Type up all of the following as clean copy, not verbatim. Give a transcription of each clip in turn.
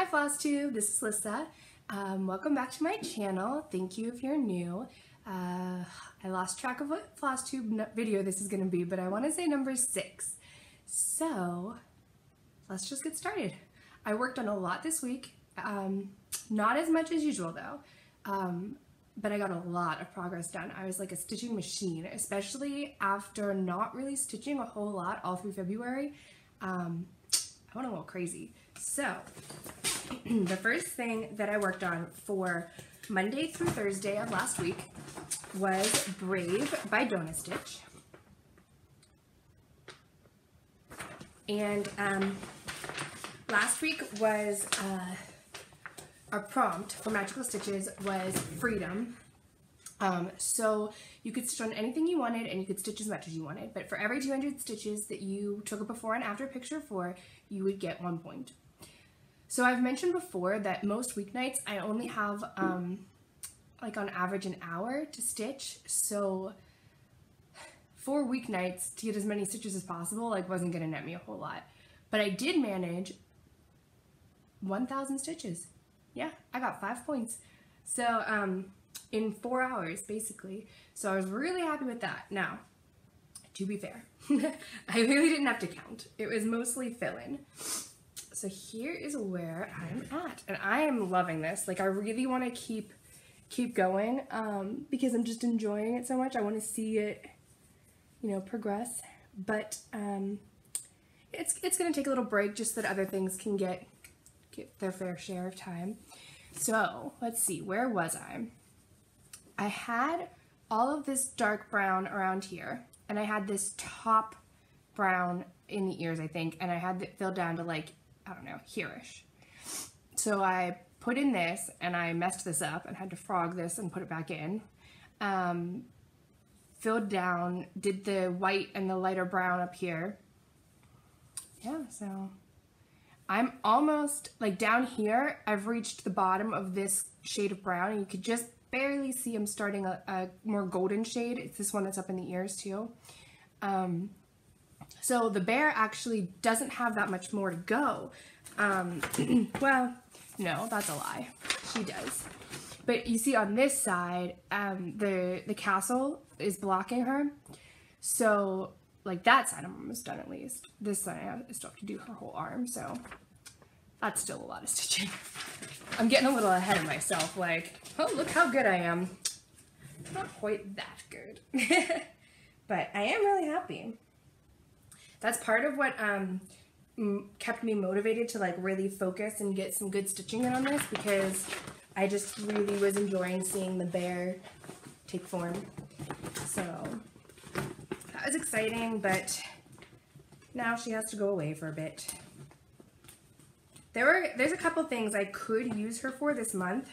Hi Flosstube, this is Lissa. Welcome back to my channel. Thank you if you're new. I lost track of what Flosstube video this is going to be, but I want to say number 6. So let's just get started. I worked on a lot this week, not as much as usual though, but I got a lot of progress done. I was like a stitching machine, especially after not really stitching a whole lot all through February. I went a little crazy. So the first thing that I worked on for Monday through Thursday of last week was Brave by Donut Stitch. And last week was our prompt for Magical Stitches was Freedom. So you could stitch on anything you wanted and you could stitch as much as you wanted, but for every 200 stitches that you took a before and after picture for, you would get 1 point. So I've mentioned before that most weeknights I only have like on average an hour to stitch, so 4 weeknights to get as many stitches as possible like wasn't gonna net me a whole lot, but I did manage 1,000 stitches. Yeah, I got 5 points. So in 4 hours basically. So I was really happy with that. Now, to be fair, I really didn't have to count. It was mostly fill-in. So here is where I'm at, and I am loving this. Like I really want to keep going because I'm just enjoying it so much. I want to see it, you know, progress. But it's gonna take a little break just so that other things can get their fair share of time. So let's see, where was I? I had all of this dark brown around here, and I had this top brown in the ears, I think, and I had it filled down to like, I don't know, here-ish. So I put in this, and I messed this up and had to frog this and put it back in. Filled down, did the white and the lighter brown up here. Yeah, so I'm almost, like down here, I've reached the bottom of this shade of brown, and you could just barely see I'm starting a more golden shade. It's this one that's up in the ears too. So the bear actually doesn't have that much more to go. Well, no, that's a lie. She does. But you see on this side, the castle is blocking her. So like that side I'm almost done at least. This side I still have to do her whole arm, so that's still a lot of stitching. I'm getting a little ahead of myself, like, oh, look how good I am. Not quite that good. But I am really happy. That's part of what kept me motivated to like really focus and get some good stitching in on this, because I just really was enjoying seeing the bear take form. So that was exciting, but now she has to go away for a bit. There's a couple things I could use her for this month.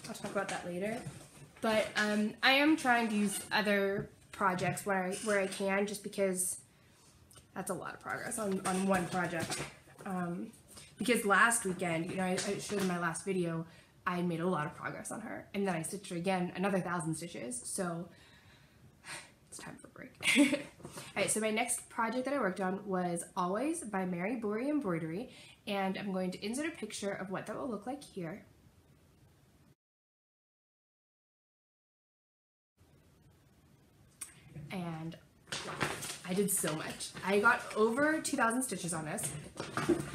I'll talk about that later. But I am trying to use other projects where I can, just because that's a lot of progress on one project. Because last weekend, you know, I showed in my last video, I made a lot of progress on her, and then I stitched her again, another 1,000 stitches. So it's time for a break. Alright, so my next project that I worked on was Always by Mary Bory Embroidery, and I'm going to insert a picture of what that will look like here. And I did so much. I got over 2,000 stitches on this.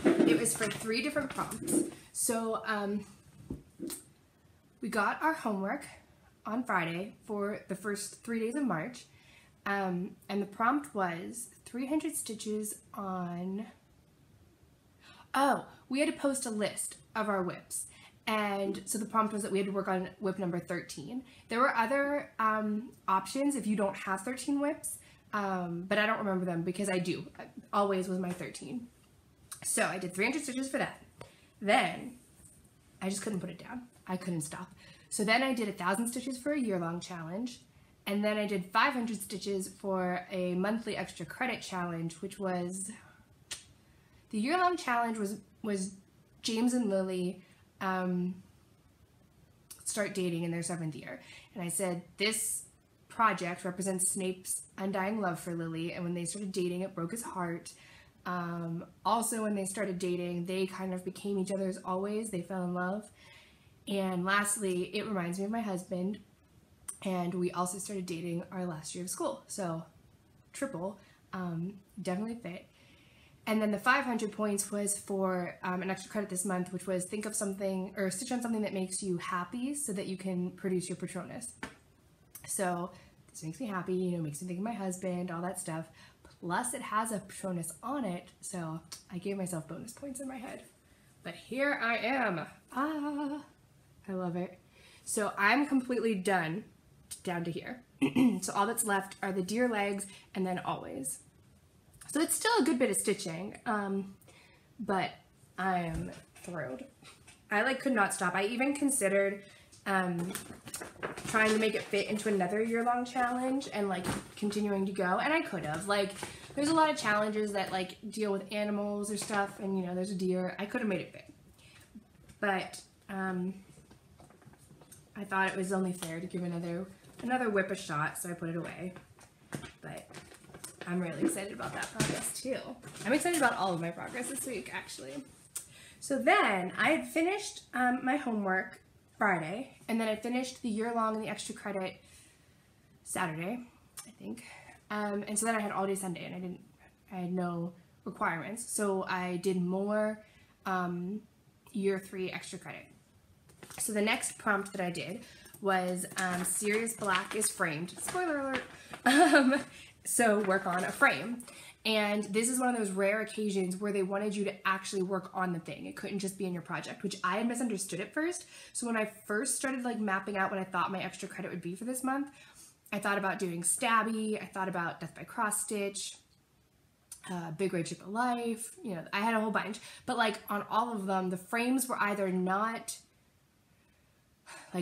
It was for 3 different prompts. So we got our homework on Friday for the first 3 days of March. And the prompt was 300 stitches on, oh, we had to post a list of our whips. And so the prompt was that we had to work on whip number 13. There were other options if you don't have 13 whips, but I don't remember them because I do. Always was my 13. So I did 300 stitches for that. Then I just couldn't put it down. I couldn't stop. So then I did 1,000 stitches for a year-long challenge. And then I did 500 stitches for a monthly extra credit challenge, which was, the year-long challenge was James and Lily start dating in their 7th year. And I said, this project represents Snape's undying love for Lily, and when they started dating, it broke his heart. Also, when they started dating, they kind of became each other's always. They fell in love. And lastly, it reminds me of my husband. And we also started dating our last year of school. So triple, definitely fit. And then the 500 points was for an extra credit this month, which was think of something or stitch on something that makes you happy so that you can produce your Patronus. So this makes me happy, you know, makes me think of my husband, all that stuff. Plus it has a Patronus on it, so I gave myself bonus points in my head. But here I am. I love it. So I'm completely done down to here. So all that's left are the deer legs and then always. So it's still a good bit of stitching, but I'm thrilled. I could not stop. I even considered trying to make it fit into another year-long challenge and continuing to go, and I could have. There's a lot of challenges that deal with animals or stuff, and you know, there's a deer. I could have made it fit, but I thought it was only fair to give another whip a shot, so I put it away. But I'm really excited about that progress too. I'm excited about all of my progress this week, actually. So then I had finished my homework Friday, and then I finished the year-long and the extra credit Saturday, I think. And so then I had all day Sunday, and I had no requirements. So I did more year 3 extra credit. So the next prompt that I did was Sirius Black is framed. Spoiler alert. So work on a frame. And this is one of those rare occasions where they wanted you to actually work on the thing. It couldn't just be in your project, which I had misunderstood at first. So when I first started mapping out what I thought my extra credit would be for this month, I thought about doing Stabby, I thought about Death by Cross Stitch, Big Red Ship of Life, you know, I had a whole bunch. But on all of them, the frames were either not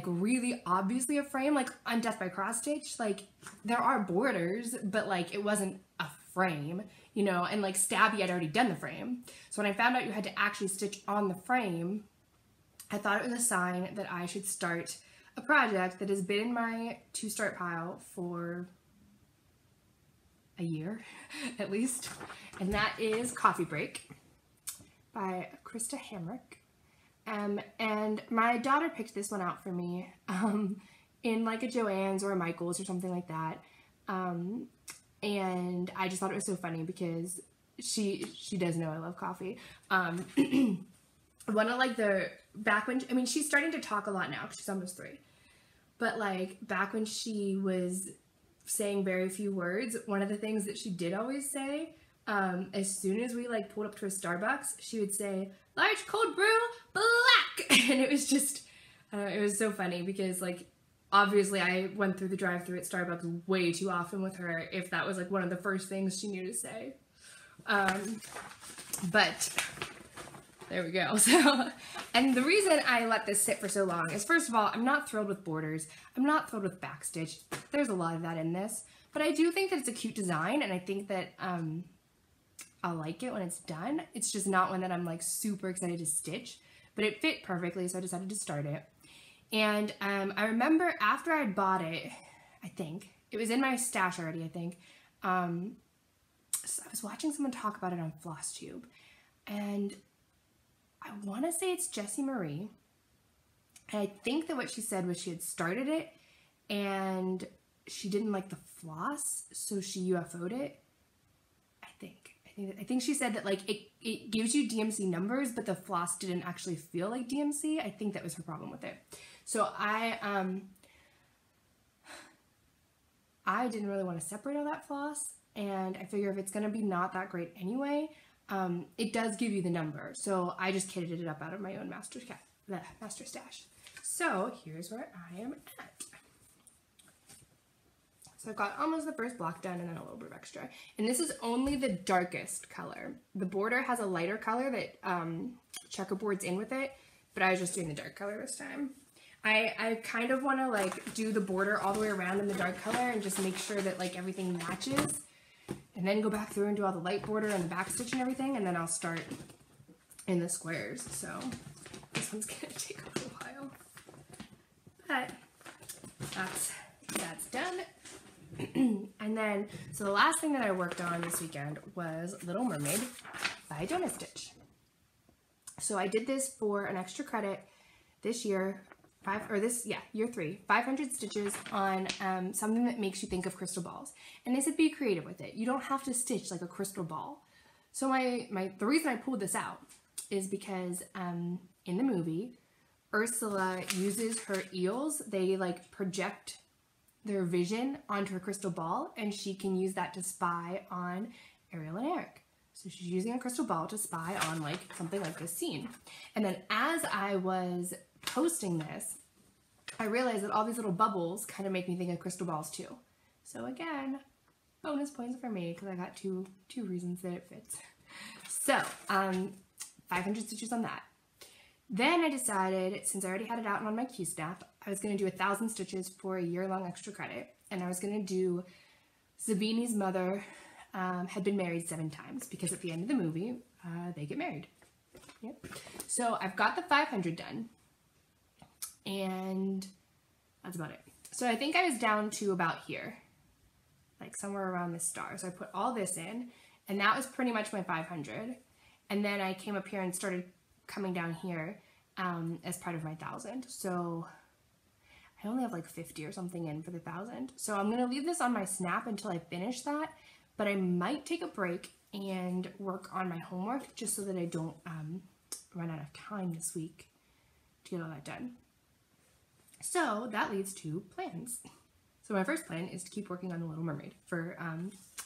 really obviously a frame. On Death by Cross Stitch, there are borders, but it wasn't a frame, you know, and Stabby I'd already done the frame. So when I found out you had to actually stitch on the frame, I thought it was a sign that I should start a project that has been in my to start pile for a year at least, and that is Coffee Break by Krista Hamrick. And my daughter picked this one out for me in a Joann's or a Michael's or something like that. And I just thought it was so funny because she does know I love coffee. One of the back when, I mean, she's starting to talk a lot now because she's almost 3. But back when she was saying very few words, one of the things that she did always say, as soon as we pulled up to a Starbucks, she would say, "Large cold brew, black." And it was just, it was so funny because obviously I went through the drive-thru at Starbucks way too often with her if that was one of the first things she knew to say. But there we go. So, and the reason I let this sit for so long is, first of all, I'm not thrilled with borders. I'm not thrilled with backstitch. There's a lot of that in this, but I do think that it's a cute design, and I think that I'll like it when it's done. It's just not one that I'm super excited to stitch, but it fit perfectly, so I decided to start it. And I remember after I bought it, I think it was in my stash already, I think. So I was watching someone talk about it on Flosstube, and I want to say it's Jessie Marie. And I think that what she said was she had started it and she didn't like the floss, so she UFO'd it. I think she said that it gives you DMC numbers, but the floss didn't actually feel like DMC. I think that was her problem with it. So I didn't really want to separate all that floss, and I figure if it's gonna be not that great anyway, it does give you the number. So I just kitted it up out of my own master stash. So here's where I am at. So I've got almost the first block done and then a little bit of extra. And this is only the darkest color. The border has a lighter color that checkerboards in with it, but I was just doing the dark color this time. I kind of want to do the border all the way around in the dark color and just make sure that everything matches, and then go back through and do all the light border and the back stitch and everything, and then I'll start in the squares. So this one's gonna take a little while, but that's done. And And then, so the last thing that I worked on this weekend was Little Mermaid by Donut Stitch. So I did this for an extra credit this year, year 3, 500 stitches on something that makes you think of crystal balls. And they said be creative with it. You don't have to stitch like a crystal ball. So the reason I pulled this out is because in the movie, Ursula uses her eels. They like project their vision onto a crystal ball, and she can use that to spy on Ariel and Eric. So she's using a crystal ball to spy on like something like this scene. And then as I was posting this, I realized that all these little bubbles kind of make me think of crystal balls too. So again, bonus points for me because I got two reasons that it fits. So 500 stitches on that. Then I decided, since I already had it out on my Q-Snap, I was going to do 1,000 stitches for a year-long extra credit. And I was going to do Zabini's mother had been married 7 times because at the end of the movie, they get married. Yep. So I've got the 500 done. And that's about it. So I think I was down to about here, like somewhere around this star. So I put all this in, and that was pretty much my 500. And then I came up here and started coming down here as part of my 1,000. So I only have like 50 or something in for the 1,000. So I'm gonna leave this on my snap until I finish that, but I might take a break and work on my homework just so that I don't run out of time this week to get all that done. So that leads to plans. So my first plan is to keep working on The Little Mermaid for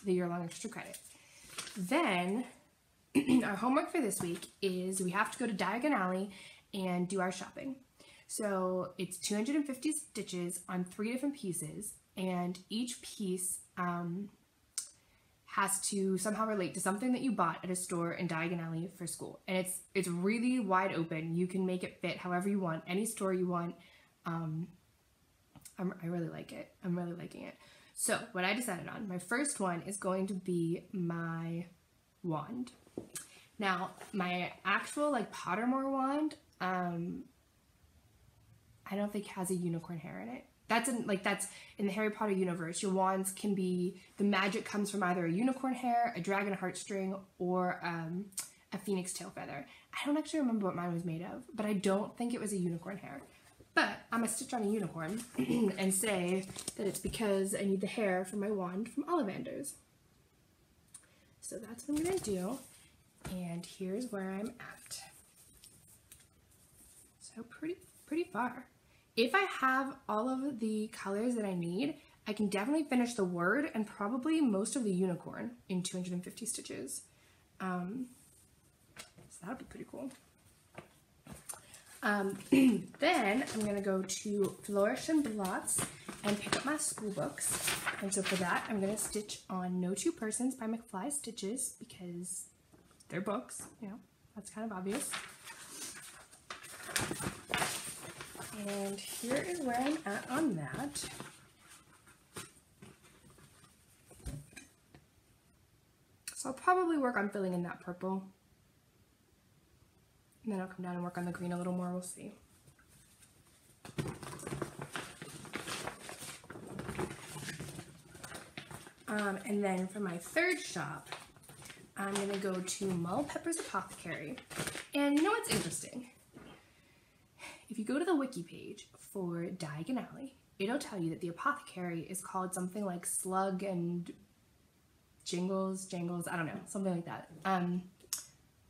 the year-long extra credit. Then our homework for this week is we have to go to Diagon Alley and do our shopping. So it's 250 stitches on 3 different pieces, and each piece has to somehow relate to something that you bought at a store in Diagon Alley for school. And it's really wide open. You can make it fit however you want, any store you want. I really like it. I'm really liking it. So what I decided on, my first one is going to be my wand. Now, my actual like Pottermore wand, I don't think has a unicorn hair in it. That's in the Harry Potter universe. Your wands can be, the magic comes from either a unicorn hair, a dragon heartstring, or a phoenix tail feather. I don't actually remember what mine was made of, but I don't think it was a unicorn hair. But I'm gonna stitch on a unicorn and say that it's because I need the hair for my wand from Ollivander's. So that's what I'm gonna do. And here's where I'm at. So pretty far. If I have all of the colors that I need, I can definitely finish the word and probably most of the unicorn in 250 stitches. So that'll be pretty cool. Then I'm going to go to Flourish and Blots and pick up my school books. And so for that, I'm going to stitch on No Two Persons by McFly Stitches because they're books, you know, that's kind of obvious. And here is where I'm at on that. So I'll probably work on filling in that purple. And then I'll come down and work on the green a little more, we'll see. And then for my third shop, I'm gonna go to Mull Pepper's Apothecary. And you know what's interesting? If you go to the wiki page for Diagon Alley, it'll tell you that the apothecary is called something like Slug and Jangles, I don't know, something like that.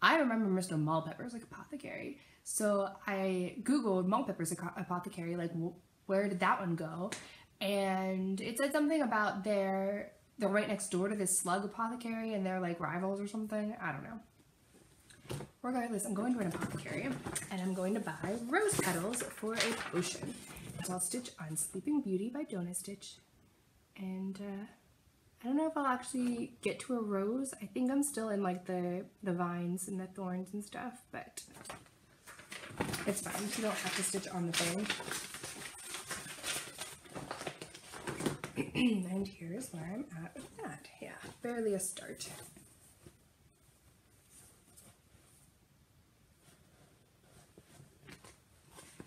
I remember Mr. Mulpepper's like apothecary, so I googled Mulpepper's Apothecary, like where did that one go? And it said something about they're right next door to this Slug apothecary and they're like rivals or something. I don't know. Regardless, I'm going to an apothecary and I'm going to buy rose petals for a potion. So I'll stitch on Sleeping Beauty by Donut Stitch, and I don't know if I'll actually get to a rose. I think I'm still in like the vines and the thorns and stuff, but it's fine. You don't have to stitch on the thing. And here's where I'm at with that. Yeah, barely a start.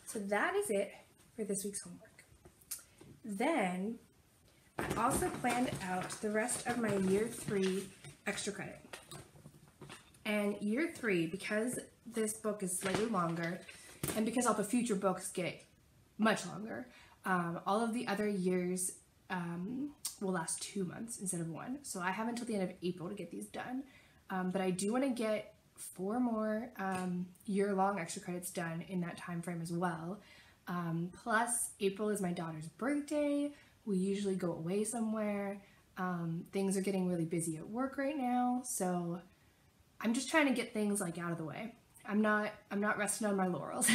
So that is it for this week's homework. Then I also planned out the rest of my year 3 extra credit. And year 3, because this book is slightly longer, and because all the future books get much longer, all of the other years will last 2 months instead of 1. So I have until the end of April to get these done. But I do want to get 4 more year-long extra credits done in that time frame as well. Plus, April is my daughter's birthday. We usually go away somewhere. Things are getting really busy at work right now, so I'm just trying to get things like out of the way. I'm not resting on my laurels.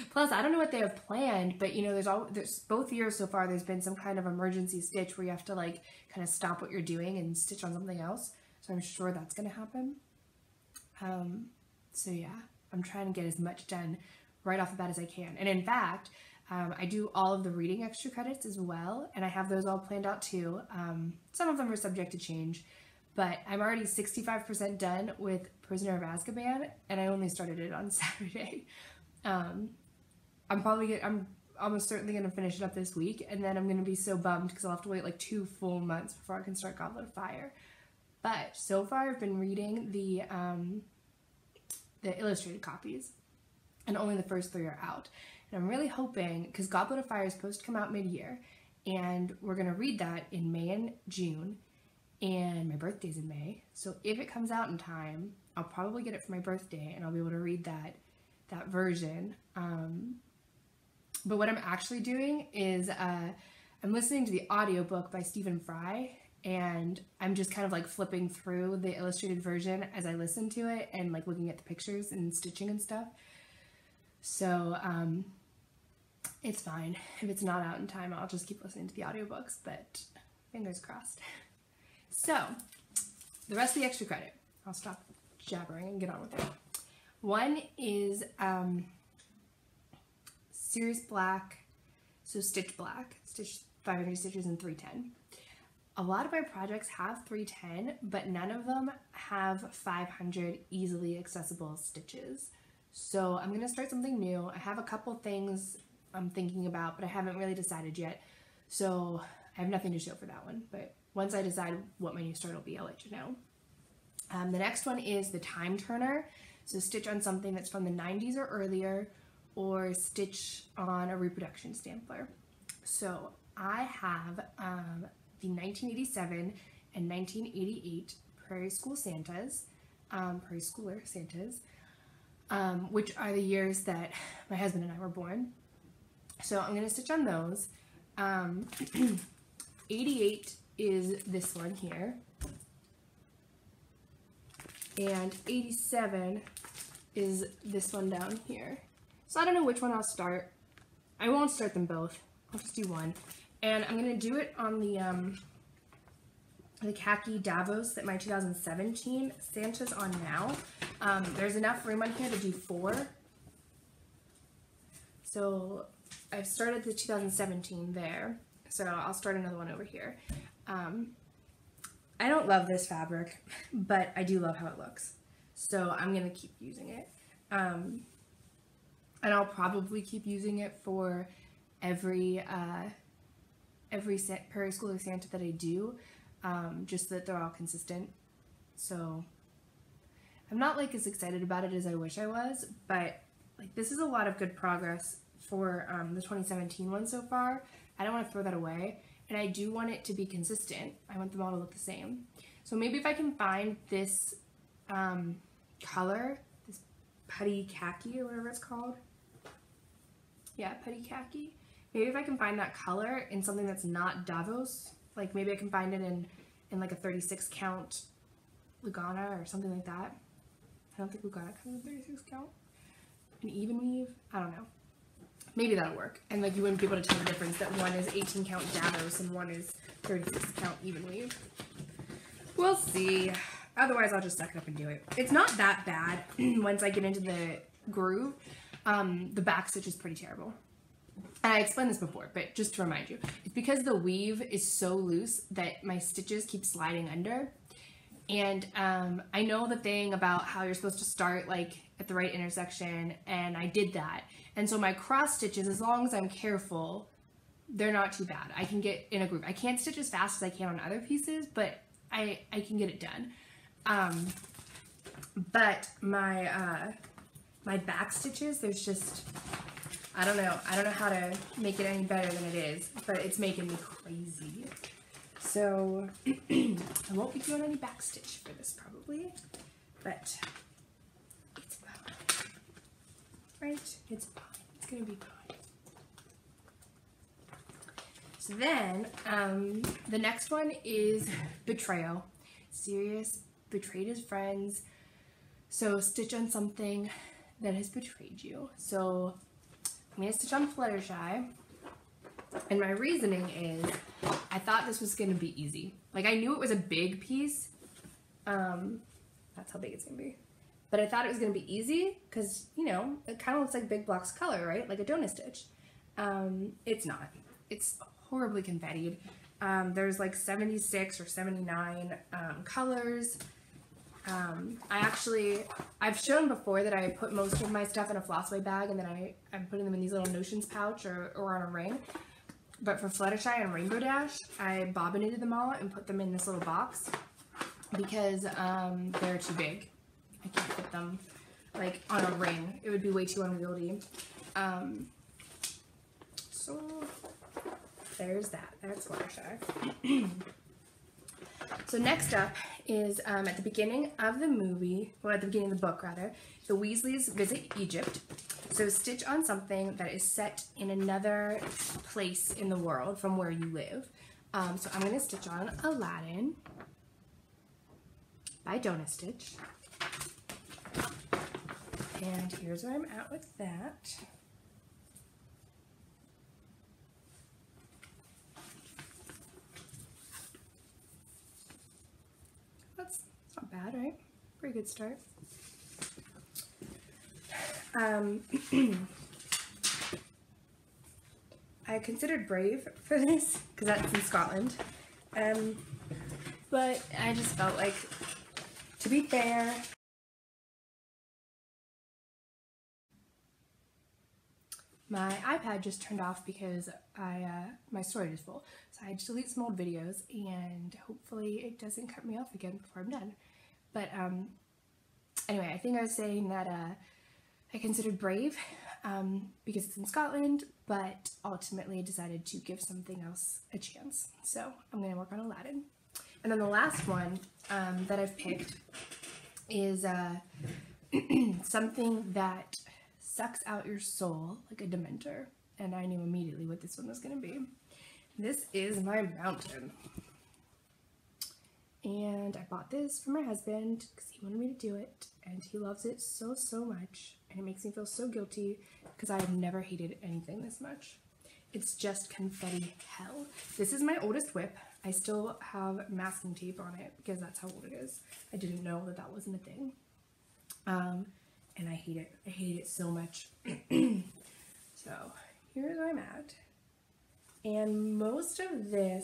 Plus, I don't know what they have planned, but you know, there's both years so far there's been some kind of emergency stitch where you have to like kind of stop what you're doing and stitch on something else. So I'm sure that's gonna happen. So yeah, I'm trying to get as much done right off the bat as I can. And in fact, I do all of the reading extra credits as well, and I have those all planned out too. Some of them are subject to change, but I'm already 65% done with Prisoner of Azkaban, and I only started it on Saturday. I'm almost certainly going to finish it up this week, and then I'm going to be so bummed because I'll have to wait like 2 full months before I can start Goblet of Fire. But so far I've been reading the illustrated copies, and only the first 3 are out. And I'm really hoping, because Goblet of Fire is supposed to come out mid-year, and we're going to read that in May and June, and my birthday's in May, so if it comes out in time, I'll probably get it for my birthday, and I'll be able to read that version. But what I'm actually doing is I'm listening to the audiobook by Stephen Fry, and I'm just kind of like flipping through the illustrated version as I listen to it, and like looking at the pictures and stitching and stuff. So it's fine. If it's not out in time, I'll just keep listening to the audiobooks, but fingers crossed. So, the rest of the extra credit. I'll stop jabbering and get on with it. One is Series Black, so Stitch Black, Stitch 500 stitches in 310. A lot of my projects have 310, but none of them have 500 easily accessible stitches. So I'm going to start something new. I have a couple things I'm thinking about, but I haven't really decided yet. So I have nothing to show for that one, but once I decide what my new start will be, I'll let you know. The next one is the Time Turner. So stitch on something that's from the 90s or earlier, or stitch on a reproduction sampler. So I have the 1987 and 1988 Prairie Schooler Santas, which are the years that my husband and I were born. So I'm going to stitch on those. 88 is this one here, and 87 is this one down here. So I don't know which one I'll start. I won't start them both. I'll just do one. And I'm going to do it on the khaki Davos that my 2017 Santa's on now. There's enough room on here to do 4. So I've started the 2017 there. So I'll start another one over here. I don't love this fabric, but I do love how it looks. So I'm going to keep using it. And I'll probably keep using it for every Prairie Schooler Santa that I do, just so that they're all consistent. So I'm not like as excited about it as I wish I was, but like this is a lot of good progress for the 2017 one so far. I don't want to throw that away, and I do want it to be consistent. I want them all to look the same. So maybe if I can find this color, this putty khaki or whatever it's called. Yeah, putty khaki. Maybe if I can find that color in something that's not Davos, like maybe I can find it in like a 36 count Lugana or something like that. I don't think Lugana comes in 36 count. An even weave? I don't know. Maybe that'll work. And like you wouldn't be able to tell the difference that one is 18 count Davos and one is 36 count even weave. We'll see. Otherwise I'll just suck it up and do it. It's not that bad once I get into the groove. The back stitch is pretty terrible. And I explained this before, but just to remind you, it's because the weave is so loose that my stitches keep sliding under. And I know the thing about how you're supposed to start like at the right intersection, and I did that. And so my cross stitches, as long as I'm careful, they're not too bad. I can get in a groove. I can't stitch as fast as I can on other pieces, but I can get it done. But my my back stitches, there's just, I don't know how to make it any better than it is, but it's making me crazy. So I won't be doing any back stitch for this probably, but it's fine, right? It's fine. It's gonna be fine. So then the next one is betrayal. Sirius betrayed his friends, so stitch on something that has betrayed you. So I'm gonna stitch on Fluttershy, and my reasoning is I thought this was gonna be easy. Like, I knew it was a big piece. That's how big it's gonna be. But I thought it was gonna be easy because, you know, it kind of looks like big blocks of color, right? Like a donut stitch. It's not. It's horribly confettied. There's like 76 or 79 colors. I've shown before that I put most of my stuff in a Flosstube bag, and then I'm putting them in these little notions pouch or on a ring. But for Fluttershy and Rainbow Dash, I bobbinated them all and put them in this little box because they're too big. I can't put them like on a ring. It would be way too unwieldy. So there's that. That's Fluttershy. So next up is at the beginning of the movie, well, at the beginning of the book rather, the Weasleys visit Egypt. So stitch on something that is set in another place in the world from where you live. So I'm going to stitch on Aladdin by Donut Stitch. And here's where I'm at with that. That's not bad, right? Pretty good start. I considered Brave for this because that's in Scotland, but I just felt like, to be fair, my iPad just turned off because my storage is full, so I had to delete some old videos, and hopefully it doesn't cut me off again before I'm done. But anyway, I think I was saying that I considered Brave because it's in Scotland, but ultimately decided to give something else a chance. So I'm going to work on Aladdin. And then the last one that I've picked is something that sucks out your soul like a Dementor. And I knew immediately what this one was going to be. This is my mountain. And I bought this for my husband because he wanted me to do it, and he loves it so, so much, and it makes me feel so guilty because I have never hated anything this much. It's just confetti hell. This is my oldest whip. I still have masking tape on it because that's how old it is. I didn't know that that wasn't a thing. And I hate it. I hate it so much. So here's where I'm at. And most of the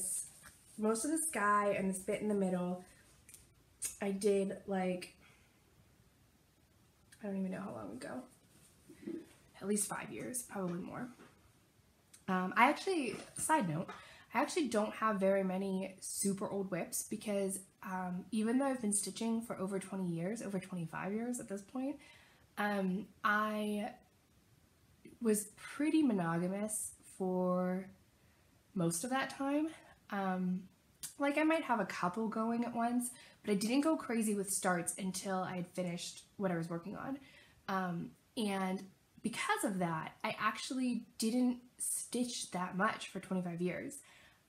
sky and this bit in the middle, I did like, I don't even know how long ago. At least 5 years, probably more. I actually, side note, I actually don't have very many super old whips because even though I've been stitching for over 20 years, over 25 years at this point, I was pretty monogamous for most of that time. Like I might have a couple going at once, but I didn't go crazy with starts until I had finished what I was working on. And because of that, I actually didn't stitch that much for 25 years.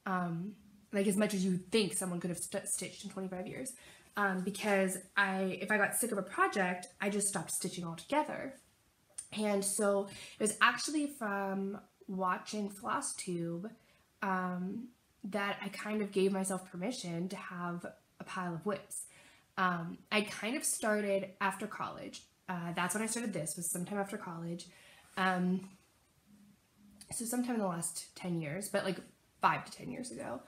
Like as much as you would think someone could have stitched in 25 years. Because if I got sick of a project, I just stopped stitching altogether. And so it was actually from watching Flosstube that I kind of gave myself permission to have a pile of whips. I kind of started after college. That's when I started this, was sometime after college. So sometime in the last 10 years, but like 5 to 10 years ago.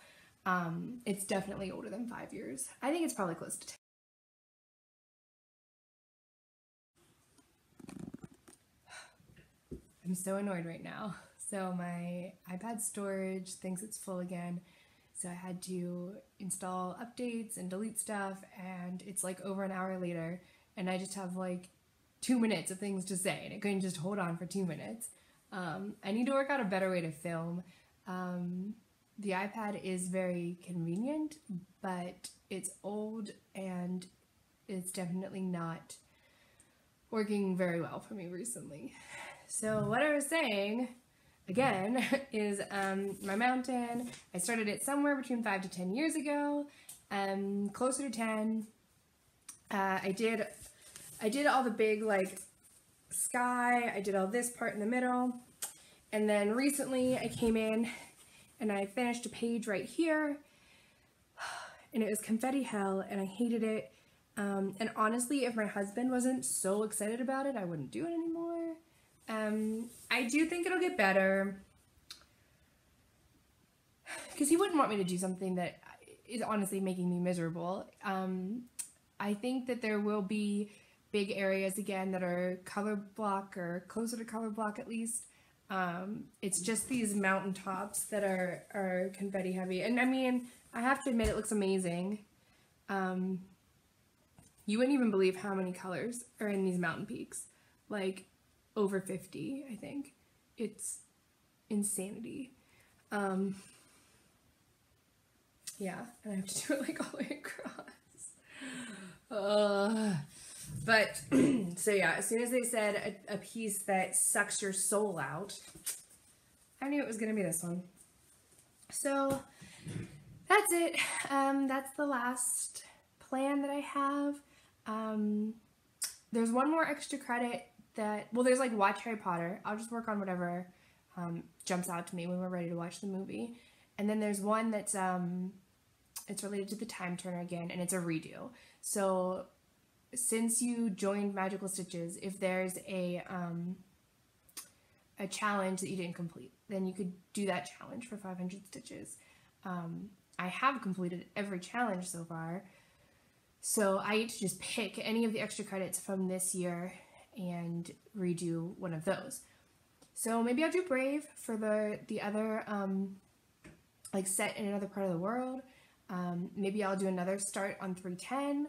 It's definitely older than 5 years. I think it's probably close to 10. I'm so annoyed right now. So my iPad storage thinks it's full again. So I had to install updates and delete stuff, and it's like over an hour later, and I just have like 2 minutes of things to say, and it couldn't just hold on for 2 minutes. I need to work out a better way to film. The iPad is very convenient, but it's old and it's definitely not working very well for me recently. So what I was saying, again, is my mountain. I started it somewhere between 5 to 10 years ago, closer to 10. I did all the big like sky, I did all this part in the middle, and then recently I came in and I finished a page right here, and it was confetti hell, and I hated it. And honestly, if my husband wasn't so excited about it, I wouldn't do it anymore. I do think it'll get better, because he wouldn't want me to do something that is honestly making me miserable. I think that there will be big areas again that are color block, or closer to color block at least. It's just these mountaintops that are confetti heavy. And I mean, I have to admit, it looks amazing. You wouldn't even believe how many colors are in these mountain peaks. Like over 50, I think. It's insanity. Yeah, and I have to do it like all the way across. But, so yeah, as soon as they said a piece that sucks your soul out, I knew it was going to be this one. So, that's it. That's the last plan that I have. There's one more extra credit that, well, there's like watch Harry Potter. I'll just work on whatever jumps out to me when we're ready to watch the movie. And then there's one that's, it's related to the Time Turner again, and it's a redo. So, since you joined Magical Stitches, if there's a challenge that you didn't complete, then you could do that challenge for 500 stitches. I have completed every challenge so far, so I get to just pick any of the extra credits from this year and redo one of those. So maybe I'll do Brave for the other, like set in another part of the world. Maybe I'll do another start on 310.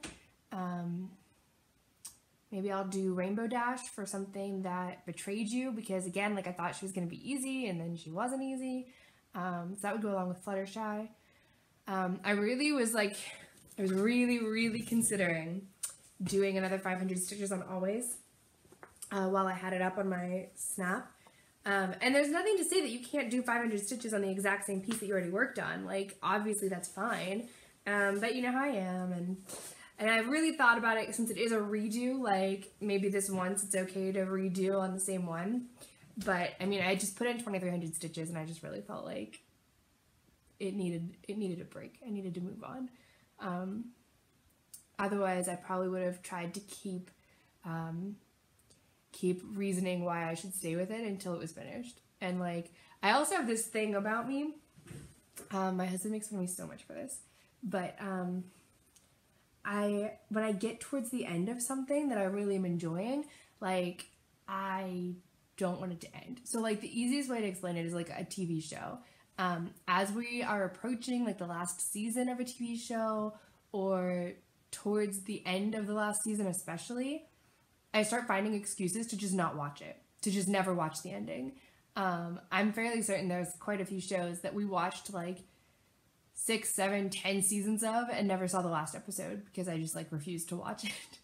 Maybe I'll do Rainbow Dash for something that betrayed you, because again, like I thought she was going to be easy and then she wasn't easy. So that would go along with Fluttershy. I was really considering doing another 500 stitches on Always while I had it up on my Snap. And there's nothing to say that you can't do 500 stitches on the exact same piece that you already worked on. Like, obviously that's fine. But you know how I am, and I really thought about it, since it is a redo, like, maybe this once it's okay to redo on the same one. But, I mean, I just put in 2,300 stitches, and I just really felt like it needed a break. I needed to move on. Otherwise, I probably would have tried to keep reasoning why I should stay with it until it was finished. And, like, I also have this thing about me. My husband makes fun of me so much for this. But, when I get towards the end of something that I really am enjoying, like, I don't want it to end. So, like, the easiest way to explain it is like a TV show. As we are approaching like the last season of a TV show, or towards the end of the last season especially, I start finding excuses to just not watch it, to just never watch the ending. I'm fairly certain there's quite a few shows that we watched like 6, 7, 10 seasons of and never saw the last episode because I just like refused to watch it.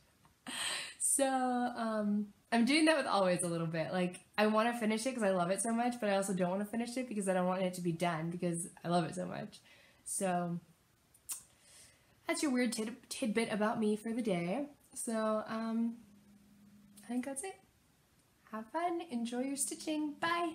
So I'm doing that with Always a little bit. Like, I want to finish it because I love it so much, but I also don't want to finish it because I don't want it to be done because I love it so much. So that's your weird tidbit about me for the day. So I think that's it. Have fun. Enjoy your stitching. Bye.